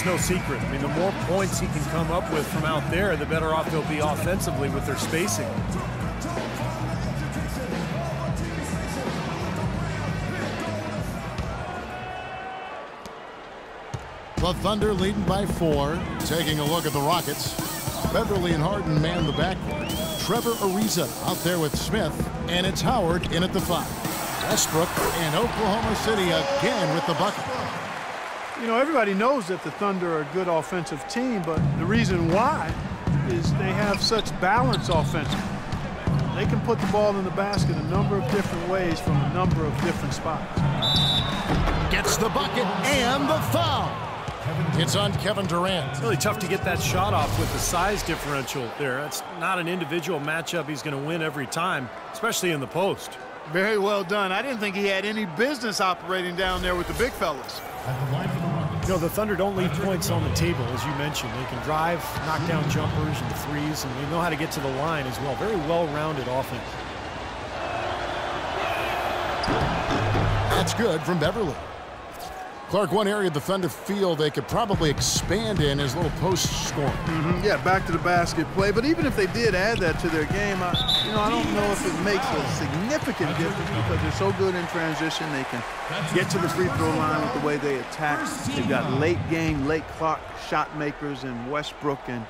it's no secret. I mean, the more points he can come up with from out there, the better off they'll be offensively with their spacing. The Thunder leading by 4. Taking a look at the Rockets. Beverly and Harden man the backcourt. Trevor Ariza out there with Smith. And it's Howard in at the 5. Westbrook and Oklahoma City again with the bucket. You know, everybody knows that the Thunder are a good offensive team, but the reason why is they have such balance offensively. They can put the ball in the basket a number of different ways from a number of different spots. Gets the bucket and the foul. It's on Kevin Durant. It's really tough to get that shot off with the size differential there. It's not an individual matchup he's going to win every time, especially in the post. Very well done. I didn't think he had any business operating down there with the big fellas. You know, the Thunder don't leave points on the table, as you mentioned. They can drive, knock down jumpers and threes, and they know how to get to the line as well. Very well-rounded offense. That's good from Beverly. Clark, one area the Thunder feel they could probably expand in is little post scoring. Yeah, back to the basket play. But even if they did add that to their game, I don't know if it makes a significant difference because they're so good in transition. They can get to the free throw line with the way they attack. They've got late game, late clock shot makers in Westbrook and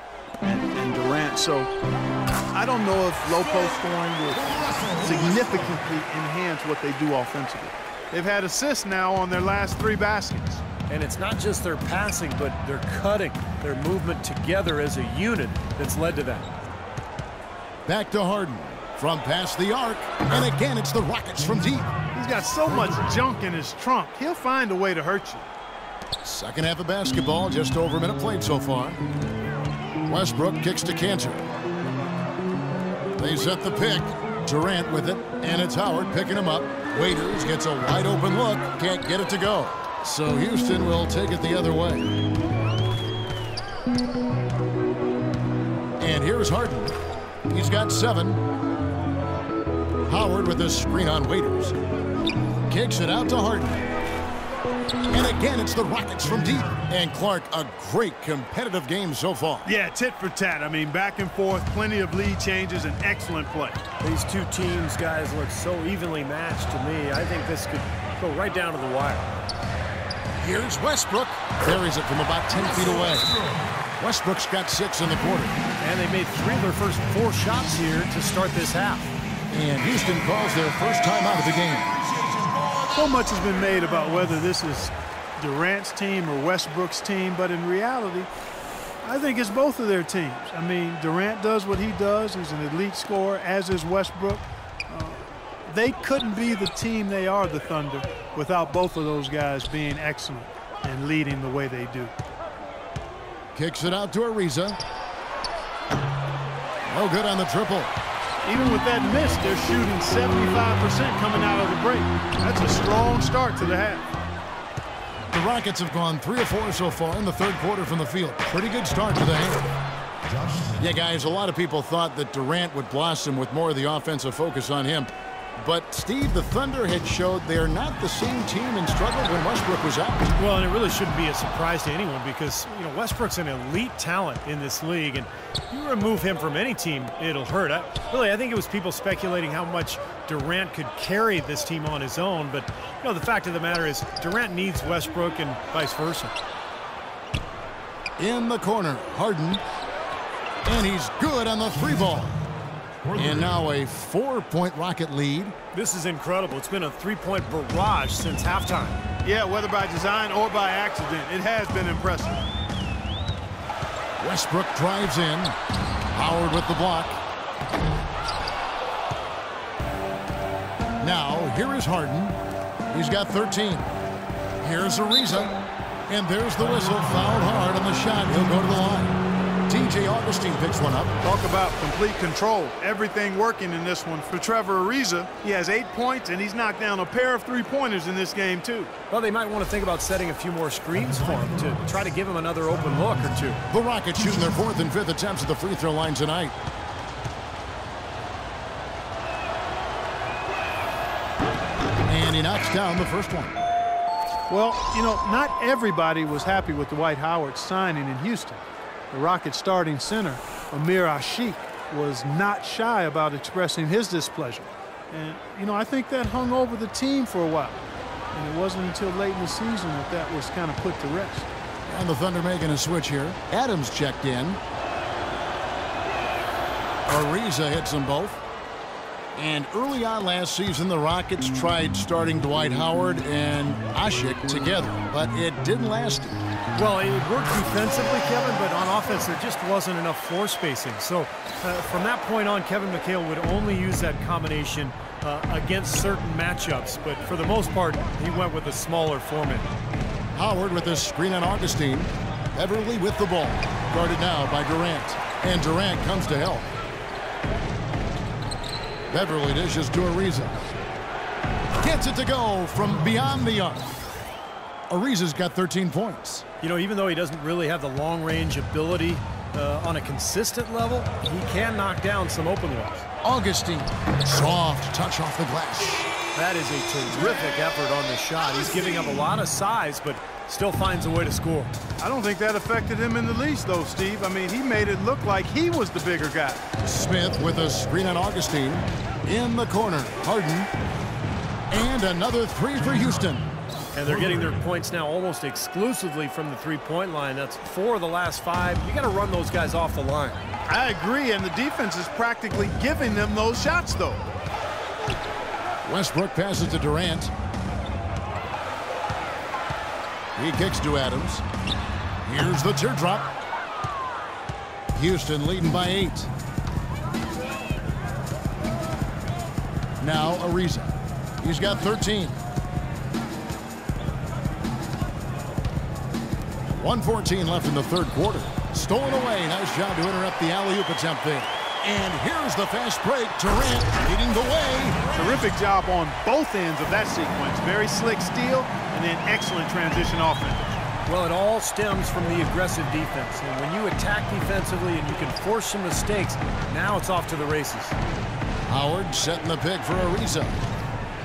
Durant. So I don't know if low post scoring will significantly enhance what they do offensively. They've had assists now on their last 3 baskets. And it's not just their passing, but their cutting, their movement together as a unit that's led to that. Back to Harden from past the arc. And again, it's the Rockets from deep. He's got so much junk in his trunk. He'll find a way to hurt you. Second half of basketball, just over a minute played so far. Westbrook kicks to Cantor. They set the pick. Durant with it, and it's Howard picking him up. Waiters gets a wide open look, can't get it to go. So Houston will take it the other way. And here's Harden. He's got 7. Howard with a screen on Waiters. Kicks it out to Harden. And again, it's the Rockets from deep. And Clark, a great competitive game so far. Yeah, tit for tat. I mean, back and forth, plenty of lead changes, and excellent play. These two teams, guys, look so evenly matched to me. I think this could go right down to the wire. Here's Westbrook. Buries it from about 10 feet away. Westbrook's got 6 in the quarter. And they made 3 of their first 4 shots here to start this half. And Houston calls their first time out of the game. So much has been made about whether this is Durant's team or Westbrook's team, but in reality, I think it's both of their teams. I mean, Durant does what he does. He's an elite scorer, as is Westbrook. They couldn't be the team they are, the Thunder, without both of those guys being excellent and leading the way they do. Kicks it out to Ariza. No good on the triple. Even with that miss, they're shooting 75% coming out of the break. That's a strong start to the half. The Rockets have gone 3 of 4 so far in the third quarter from the field. Pretty good start to the half. Yeah, guys, a lot of people thought that Durant would blossom with more of the offensive focus on him. But, Steve, the Thunder had showed they're not the same team and struggled when Westbrook was out. Well, and it really shouldn't be a surprise to anyone because, you know, Westbrook's an elite talent in this league, and you remove him from any team, it'll hurt. I think it was people speculating how much Durant could carry this team on his own, but, you know, the fact of the matter is Durant needs Westbrook and vice versa. In the corner, Harden, and he's good on the 3 ball. And now a 4-point Rocket lead. This is incredible. It's been a 3-point barrage since halftime. Yeah, whether by design or by accident, it has been impressive. Westbrook drives in. Howard with the block. Now, here is Harden. He's got 13. Here's Ariza. And there's the whistle. Fouled hard on the shot. He'll go to the line. TJ Augustine picks one up. Talk about complete control. Everything working in this one for Trevor Ariza. He has 8 points, and he's knocked down a pair of 3-pointers in this game, too. Well, they might want to think about setting a few more screens for him to try to give him another open look or two. The Rockets shooting their 4th and 5th attempts at the free throw line tonight. And he knocks down the first one. Well, you know, not everybody was happy with Dwight Howard signing in Houston. The Rockets starting center, Amir Ashiq, was not shy about expressing his displeasure. And, you know, I think that hung over the team for a while. And it wasn't until late in the season that that was kind of put to rest. And the Thunder making a switch here. Adams checked in. Ariza hits them both. And early on last season, the Rockets tried starting Dwight Howard and Ashiq together, but it didn't last. Well, it worked defensively, Kevin, but on offense, there just wasn't enough floor spacing. So from that point on, Kevin McHale would only use that combination against certain matchups, but for the most part, he went with a smaller format. Howard with a screen on Augustine. Beverly with the ball. Guarded now by Durant. And Durant comes to help. Beverly dishes to Ariza. Gets it to go from beyond the arc. Ariza's got 13 points. You know, even though he doesn't really have the long-range ability on a consistent level, he can knock down some open looks. Augustine. Soft touch off the glass. That is a terrific effort on the shot. He's giving up a lot of size, but still finds a way to score. I don't think that affected him in the least, though, Steve. I mean, he made it look like he was the bigger guy. Smith with a screen on Augustine. In the corner, Harden. And another three for Houston. And they're getting their points now almost exclusively from the three-point line. That's 4 of the last 5. You got to run those guys off the line. I agree, and the defense is practically giving them those shots, though. Westbrook passes to Durant. He kicks to Adams. Here's the teardrop. Houston leading by 8. Now Ariza. He's got 13. 1:14 left in the third quarter. Stolen away. Nice job to interrupt the alley-oop attempt there. And here's the fast break. Durant leading the way. Terrific job on both ends of that sequence. Very slick steal and then excellent transition offense. Well, it all stems from the aggressive defense. And when you attack defensively and you can force some mistakes, now it's off to the races. Howard setting the pick for Ariza.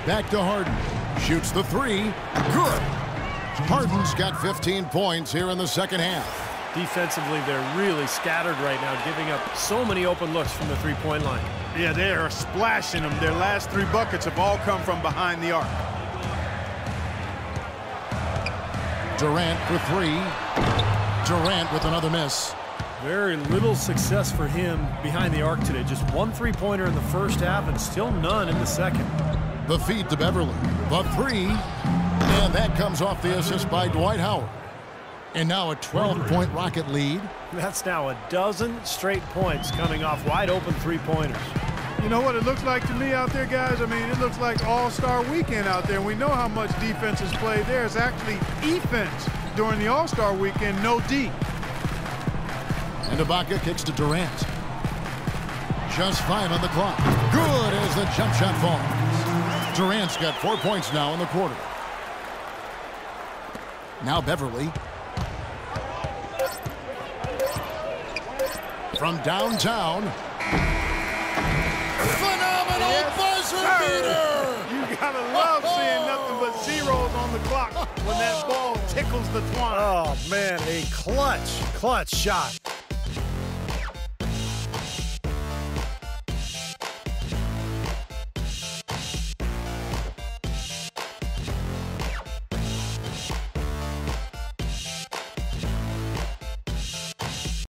Back to Harden. Shoots the 3. Good. Harden's got 15 points here in the second half. Defensively, they're really scattered right now, giving up so many open looks from the three-point line. Yeah, they are splashing them. Their last 3 buckets have all come from behind the arc. Durant for 3. Durant with another miss. Very little success for him behind the arc today. Just 1 three-pointer in the first half and still none in the second. The feed to Beverly. The 3. And that comes off the assist by Dwight Howard. And now a 12-point Rocket lead. That's now a dozen straight points coming off wide-open three-pointers. You know what it looks like to me out there, guys? I mean, it looks like All-Star Weekend out there. We know how much defense is played there. It's actually defense during the All-Star Weekend, no D. And Ibaka kicks to Durant. Just 5 on the clock. Good as the jump shot falls. Durant's got 4 points now in the quarter. Now Beverly. From downtown. Phenomenal buzzer beater! You gotta love seeing nothing but zeros on the clock when that ball tickles the twine. Oh, man, a clutch shot.